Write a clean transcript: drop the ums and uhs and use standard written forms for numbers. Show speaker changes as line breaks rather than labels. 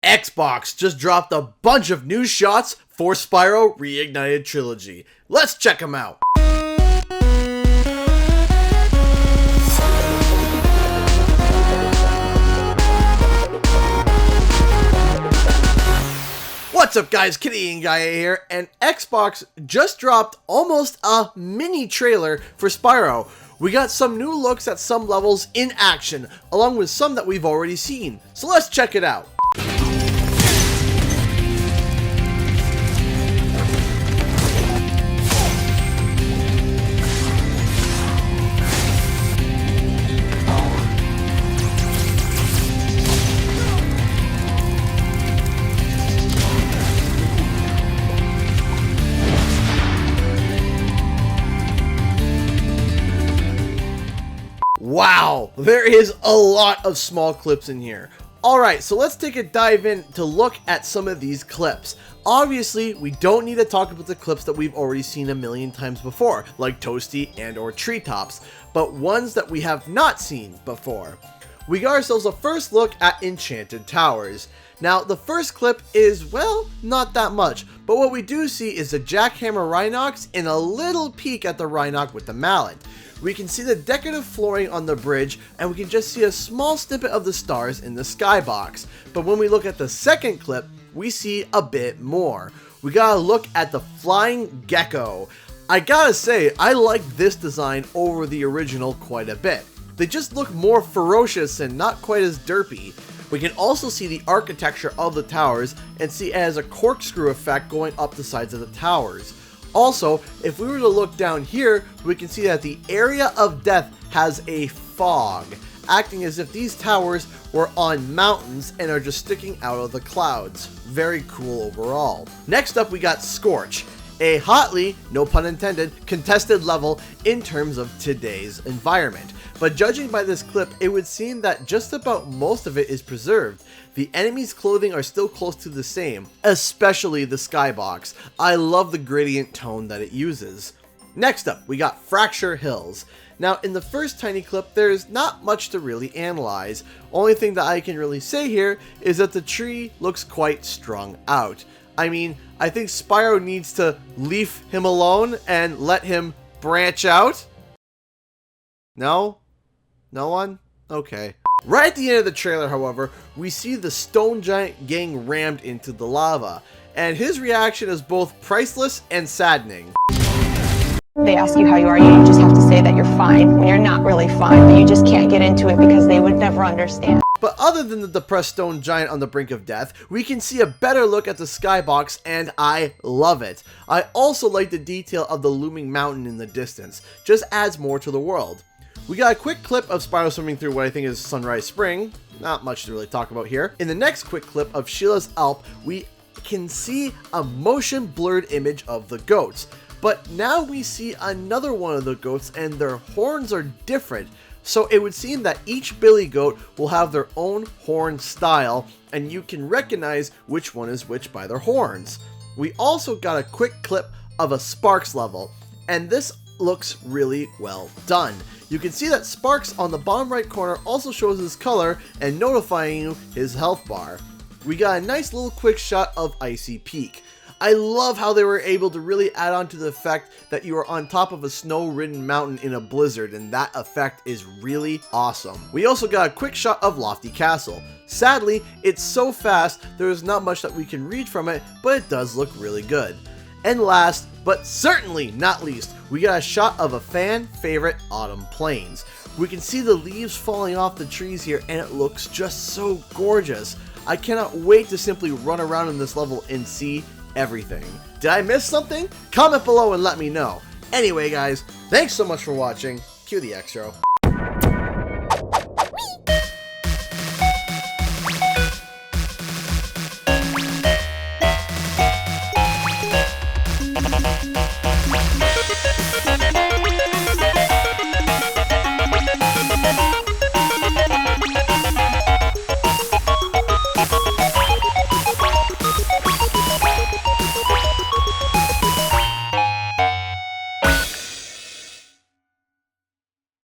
Xbox just dropped a bunch of new shots for Spyro Reignited Trilogy. Let's check them out. What's up guys, Canadian Guy here, and Xbox just dropped almost a mini trailer for Spyro. We got some new looks at some levels in action, along with some that we've already seen. So let's check it out. Wow, there is a lot of small clips in here. Alright, so let's take a dive in to look at some of these clips. Obviously, we don't need to talk about the clips that we've already seen a million times before, like Toasty and or Treetops, but ones that we have not seen before. We got ourselves a first look at Enchanted Towers. Now, the first clip is, well, not that much, but what we do see is the Jackhammer Rhinox and a little peek at the Rhinox with the mallet. We can see the decorative flooring on the bridge, and we can just see a small snippet of the stars in the skybox. But when we look at the second clip, we see a bit more. We gotta look at the flying gecko. I gotta say, I like this design over the original quite a bit. They just look more ferocious and not quite as derpy. We can also see the architecture of the towers and see it has a corkscrew effect going up the sides of the towers. Also, if we were to look down here, we can see that the area of death has a fog, acting as if these towers were on mountains and are just sticking out of the clouds. Very cool overall. Next up, we got Scorch, a hotly, no pun intended, contested level in terms of today's environment. But judging by this clip, it would seem that just about most of it is preserved. The enemies' clothing are still close to the same, especially the skybox. I love the gradient tone that it uses. Next up, we got Fracture Hills. Now, in the first tiny clip, there's not much to really analyze. Only thing that I can really say here is that the tree looks quite strung out. I mean, I think Spyro needs to leave him alone and let him branch out. No? No one? Okay. Right at the end of the trailer, however, we see the stone giant getting rammed into the lava, and his reaction is both priceless and saddening.
They ask you how you are, you just have to say that you're fine when you're not really fine, but you just can't get into it because they would never understand.
But other than the depressed stone giant on the brink of death, we can see a better look at the skybox, and I love it. I also like the detail of the looming mountain in the distance, just adds more to the world. We got a quick clip of Spyro swimming through what I think is Sunrise Spring. Not much to really talk about here. In the next quick clip of Sheila's Alp, we can see a motion blurred image of the goats. But now we see another one of the goats and their horns are different. So it would seem that each billy goat will have their own horn style, and you can recognize which one is which by their horns. We also got a quick clip of a Sparks level, and this looks really well done. You can see that Sparks on the bottom right corner also shows his color and notifying you his health bar. We got a nice little quick shot of Icy Peak. I love how they were able to really add on to the effect that you are on top of a snow-ridden mountain in a blizzard, and that effect is really awesome. We also got a quick shot of Lofty Castle. Sadly, it's so fast, there is not much that we can read from it, but it does look really good. And last, but certainly not least, we got a shot of a fan favorite Autumn Plains. We can see the leaves falling off the trees here, and it looks just so gorgeous. I cannot wait to simply run around in this level and see everything. Did I miss something? Comment below and let me know. Anyway guys, thanks so much for watching. Cue the extra.